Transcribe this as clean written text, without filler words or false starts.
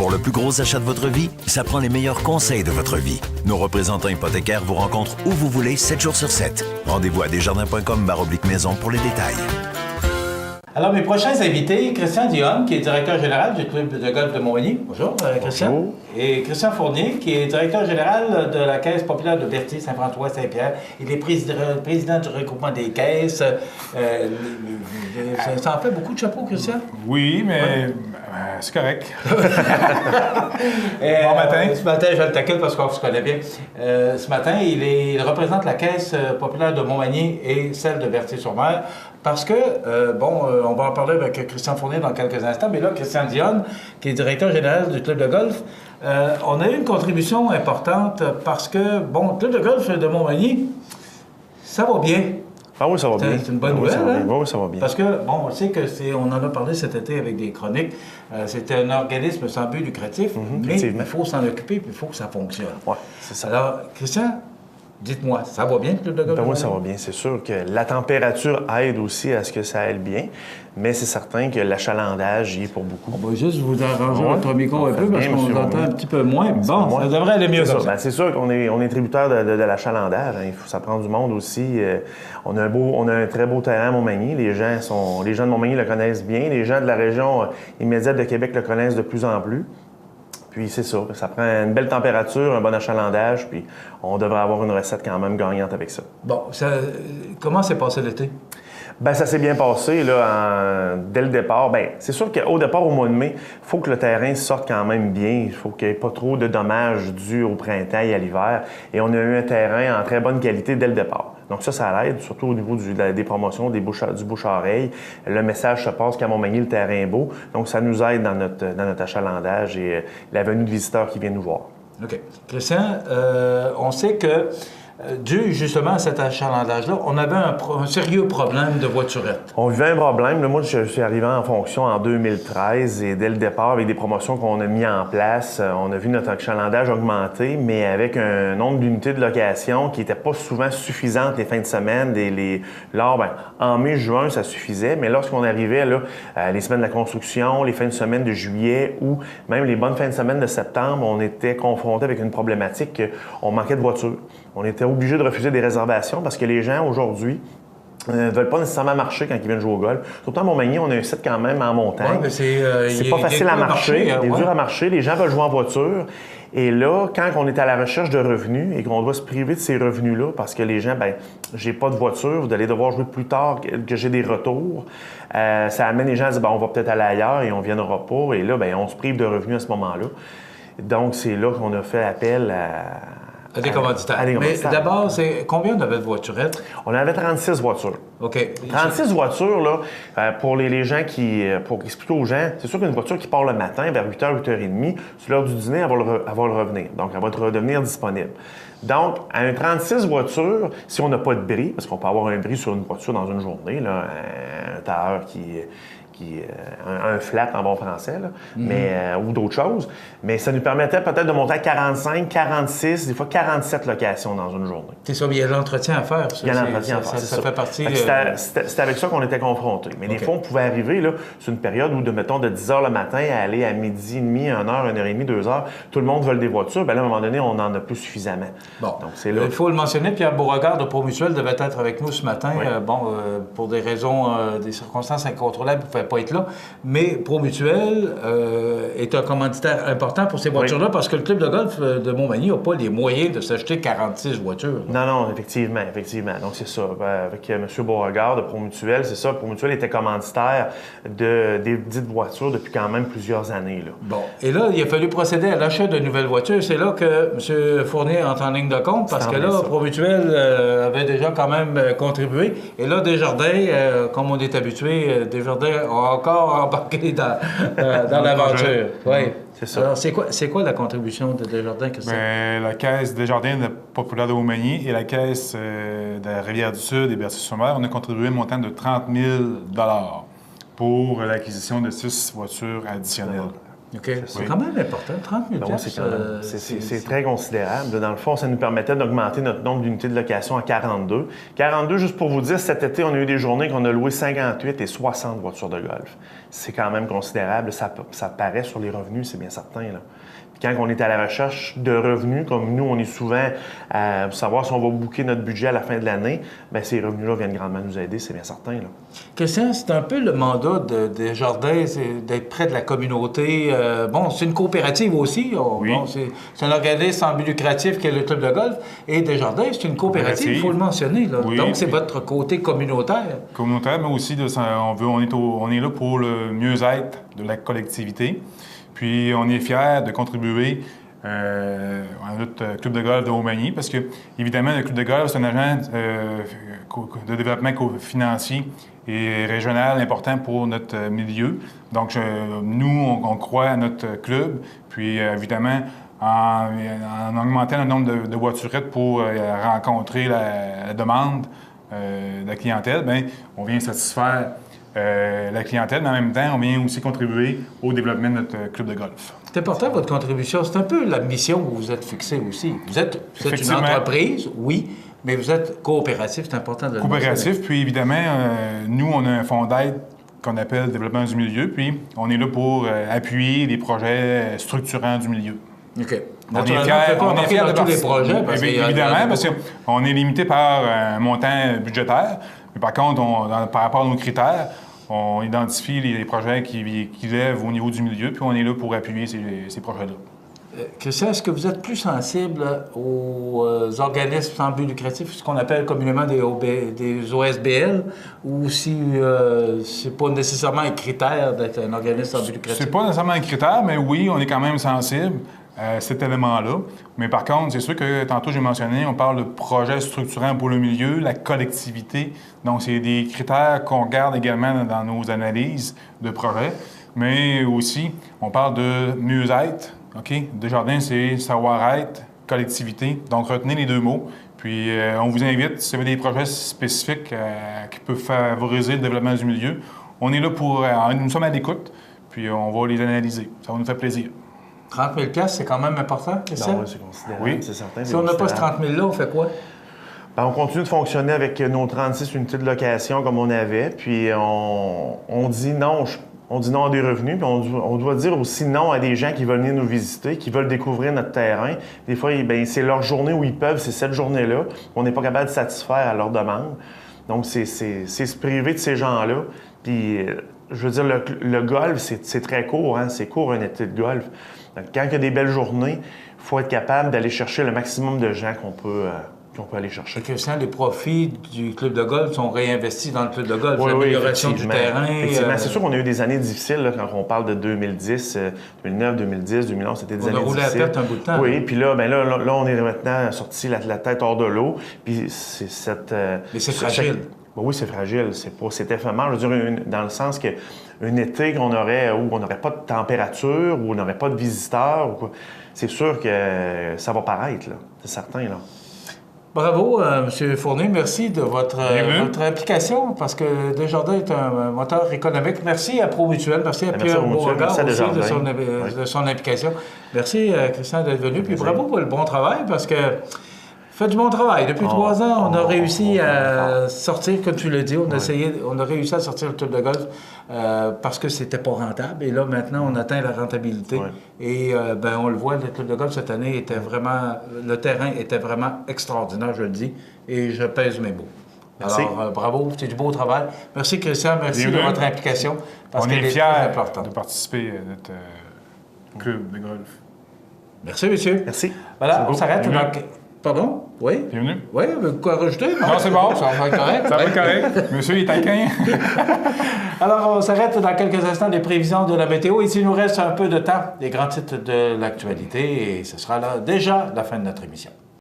Pour le plus gros achat de votre vie, ça prend les meilleurs conseils de votre vie. Nos représentants hypothécaires vous rencontrent où vous voulez, 7 jours sur 7. Rendez-vous à desjardins.com/maison pour les détails. Alors, mes prochains invités, Christian Dionne, qui est directeur général du club de golf de Montmagny. Bonjour, Christian. Bonjour. Et Christian Fournier, qui est directeur général de la Caisse populaire de Berthier, Saint-François-Saint-Pierre. Il est président du regroupement des caisses. Ça en fait beaucoup de chapeaux, Christian? Oui, mais c'est correct. Bon matin. Ce matin, je le taquine parce qu'on se connaît bien. Ce matin, il représente la Caisse populaire de Montmagny et celle de Berthier-sur-Mer. Parce que, on va en parler avec Christian Fournier dans quelques instants, mais là, Christian Dionne, qui est directeur général du club de golf, on a eu une contribution importante parce que, le club de golf de Montmagny, ça va bien. Ah oui, ça va bien. C'est une bonne nouvelle, hein? Oui, ça va bien. Parce que, on sait que on en a parlé cet été avec des chroniques, c'est un organisme sans but lucratif, mais il faut s'en occuper et il faut que ça fonctionne. Oui, c'est ça. Alors, Christian, dites-moi, ça va bien, le club de golf? Oui, ça va bien. C'est sûr que la température aide aussi à ce que ça aille bien, mais c'est certain que l'achalandage y est pour beaucoup. On va juste vous arranger votre micro un peu parce bien, qu'on monsieur entend Mounier. un petit peu moins. Bon, ça devrait aller mieux comme ça. C'est sûr qu'on est tributaire de l'achalandage. Hein. Ça prend du monde aussi. On a un très beau terrain à Montmagny. Les gens de Montmagny le connaissent bien. Les gens de la région immédiate de Québec le connaissent de plus en plus. Puis c'est ça prend une belle température, un bon achalandage, puis on devrait avoir une recette quand même gagnante avec ça. Bon, comment s'est passé l'été? Bien, ça s'est bien passé là, dès le départ. Bien, c'est sûr qu'au départ, au mois de mai, il faut que le terrain sorte quand même bien. Il faut qu'il n'y ait pas trop de dommages dus au printemps et à l'hiver. Et on a eu un terrain en très bonne qualité dès le départ. Donc ça l'aide, surtout au niveau des promotions, du bouche-à-oreille. Le message se passe qu'à Montmagny, le terrain est beau. Donc ça nous aide dans notre achalandage et la venue de visiteurs qui viennent nous voir. OK. Christian, on sait que dû justement à cet achalandage-là, on avait un sérieux problème de voiturettes. On vivait un problème. Là, moi, je suis arrivé en fonction en 2013 et dès le départ, avec des promotions qu'on a mis en place, on a vu notre achalandage augmenter, mais avec un nombre d'unités de location qui n'était pas souvent suffisante les fins de semaine. En mai, juin, ça suffisait, mais lorsqu'on arrivait là, les semaines de la construction, les fins de semaine de juillet ou même les bonnes fins de semaine de septembre, on était confronté avec une problématique qu'on manquait de voitures. On était obligé de refuser des réservations parce que les gens, aujourd'hui, ne veulent pas nécessairement marcher quand ils viennent jouer au golf. Surtout à Montmagny, on a un site quand même en montagne. Ouais, mais c'est pas facile à marcher. Il est ouais. dur à marcher. Les gens veulent jouer en voiture. Et là, quand on est à la recherche de revenus et qu'on doit se priver de ces revenus-là parce que les gens, j'ai pas de voiture, vous allez devoir jouer plus tard que j'ai des retours, ça amène les gens à dire, on va peut-être aller ailleurs et on ne viendra pas. Et là, on se prive de revenus à ce moment-là. Donc, c'est là qu'on a fait appel à des commanditaires. Mais d'abord, c'est combien on avait de voiturettes? On avait 36 voitures. OK. 36 voitures, là, pour les gens pour expliquer aux gens, c'est sûr qu'une voiture qui part le matin vers 8h, 8h30, sur l'heure du dîner, elle va le revenir. Donc, elle va redevenir disponible. Donc, à un 36 voitures, si on n'a pas de bris, parce qu'on peut avoir un bris sur une voiture dans une journée, là, un tailleur un flat en bon français, là, ou d'autres choses. Mais ça nous permettait peut-être de monter à 45, 46, des fois 47 locations dans une journée. C'est ça, mais il y a l'entretien à faire. Il y a l'entretien à faire, ça fait partie... C'était avec ça qu'on était confrontés. Mais des fois, on pouvait arriver là, sur une période où, mettons, de 10 h le matin à aller à midi et demi, 1 h, 1h30, 2 h, tout le monde veut des voitures. Bien là, à un moment donné, on n'en a plus suffisamment. Bon, donc, c'est là. Il faut le mentionner, Pierre Beauregard de Promutuel devait être avec nous ce matin. Oui. Pour des raisons, des circonstances incontrôlables, il ne pouvait pas être là. Mais Promutuel est un commanditaire important pour ces voitures-là parce que le club de golf de Montmagny n'a pas les moyens de s'acheter 46 voitures. Non, effectivement. Donc, c'est ça. Avec M. Beauregard de Promutuel, c'est ça. Promutuel était commanditaire des dites voitures depuis quand même plusieurs années. Là. Bon. Et là, il a fallu procéder à l'achat de nouvelles voitures. C'est là que M. Fournier entre en ligne de compte parce que là, Promutuel avait déjà quand même contribué. Et là, Desjardins, comme on est habitué, Desjardins a encore embarqué dans l'aventure. Oui. C'est ça. Alors, c'est quoi la contribution de Desjardins, Christian? La Caisse Desjardins de populaire de Montmagny et la Caisse de la Rivière-du-Sud et Berthier-sur-Mer, on a contribué un montant de 30 000 pour l'acquisition de 6 voitures additionnelles. OK. C'est quand même important, 30 000 Donc, c'est très considérable. Dans le fond, ça nous permettait d'augmenter notre nombre d'unités de location à 42. 42, juste pour vous dire, cet été, on a eu des journées qu'on a loué 58 et 60 voitures de golf. C'est quand même considérable. Ça paraît sur les revenus, c'est bien certain, là. Quand on est à la recherche de revenus, comme nous, on est souvent à savoir si on va booker notre budget à la fin de l'année, bien, ces revenus-là viennent grandement nous aider, c'est bien certain, là. Christian, c'est un peu le mandat des Jardins, c'est d'être près de la communauté. C'est une coopérative aussi. Oui. C'est un organisme sans but lucratif qui est le club de golf. Et Desjardins, c'est une coopérative, il faut le mentionner, là. Oui, donc, c'est votre côté communautaire. Communautaire, mais aussi, on est là pour le mieux-être de la collectivité. Puis, on est fiers de contribuer à notre club de golf de Montmagny parce que, évidemment, le club de golf, c'est un agent de développement financier et régional important pour notre milieu. Donc, nous, on croit à notre club. Puis, évidemment, en augmentant le nombre de voiturettes pour rencontrer la demande de la clientèle, bien, on vient satisfaire la clientèle, mais en même temps, on vient aussi contribuer au développement de notre club de golf. C'est important, votre contribution. C'est un peu la mission que vous êtes fixée aussi. Vous êtes une entreprise, oui, mais vous êtes coopératif, c'est important de le mentionner. Coopératif, puis évidemment, nous, on a un fonds d'aide qu'on appelle Développement du milieu, puis on est là pour appuyer les projets structurants du milieu. OK. On est fiers de tous les projets. Évidemment, parce qu'on est limité par un montant budgétaire. Mais par contre, par rapport à nos critères, on identifie les projets qui lèvent au niveau du milieu, puis on est là pour appuyer ces projets-là. Christian, est-ce que vous êtes plus sensible aux organismes sans but lucratif, ce qu'on appelle communément des OSBL, ou si c'est pas nécessairement un critère d'être un organisme sans but lucratif? C'est pas nécessairement un critère, mais oui, on est quand même sensible à cet élément-là. Mais par contre, c'est sûr que tantôt j'ai mentionné, on parle de projets structurants pour le milieu, la collectivité. Donc, c'est des critères qu'on regarde également dans nos analyses de projets. Mais aussi, on parle de mieux-être. OK? Desjardins, c'est savoir-être, collectivité. Donc, retenez les deux mots. Puis, on vous invite, si vous avez des projets spécifiques qui peuvent favoriser le développement du milieu, on est là pour... nous sommes à l'écoute, puis on va les analyser. Ça va nous faire plaisir. 30 000 c'est quand même important, c'est ça? Oui, c'est considérable, oui. C'est certain. Si on n'a pas ce 30 000 on fait quoi? Bien, on continue de fonctionner avec nos 36 unités de location comme on avait, puis on dit non. On dit non à des revenus, puis on doit dire aussi non à des gens qui veulent venir nous visiter, qui veulent découvrir notre terrain. Des fois, bien, c'est leur journée où ils peuvent, c'est cette journée-là. On n'est pas capable de satisfaire à leur demande. Donc, c'est se priver de ces gens-là. Puis, je veux dire, le golf, c'est très court, hein? C'est court, un été de golf. Donc, quand il y a des belles journées, il faut être capable d'aller chercher le maximum de gens qu'on peut aller chercher. Christian, les profits du club de golf sont réinvestis dans le club de golf, l'amélioration du terrain. C'est sûr qu'on a eu des années difficiles là, quand on parle de 2010, 2009, 2010, 2011, c'était des années difficiles. On a roulé à perte un bout de temps. Oui, puis là, on est maintenant sorti la tête hors de l'eau. Puis c'est cette... Mais c'est fragile. Oui, c'est fragile. C'est éphémère. Je veux dire, dans le sens que un été où on n'aurait pas de température, où on n'aurait pas de visiteurs, c'est sûr que ça va paraître, là. C'est certain, là. Bravo, M. Fournier. Merci de votre implication, parce que Desjardins est un moteur économique. Merci à ProMutuel, merci à Pierre Beauregard aussi de son implication. Merci, Christian, d'être venu. Puis bravo pour le bon travail, parce que faites du bon travail. Depuis 3 ans, on a réussi à sortir, comme tu l'as dit, on a réussi à sortir le club de golf parce que c'était pas rentable. Et là, maintenant, on atteint la rentabilité. Ouais. Et on le voit, le club de golf cette année était vraiment... Le terrain était vraiment extraordinaire, je le dis, et je pèse mes mots. Merci. Alors, bravo, c'est du beau travail. Merci, Christian. Merci de votre implication. Parce on est fiers de participer à notre club de golf. Merci, monsieur. Merci. Voilà, on s'arrête. Pardon? Oui? Bienvenue. Oui, quoi rajouter? Non, c'est bon. Ça va être correct. Ça va être correct. Monsieur, il est taquin. Alors, on s'arrête dans quelques instants des prévisions de la météo. Et s'il nous reste un peu de temps, les grands titres de l'actualité. Et ce sera là déjà la fin de notre émission.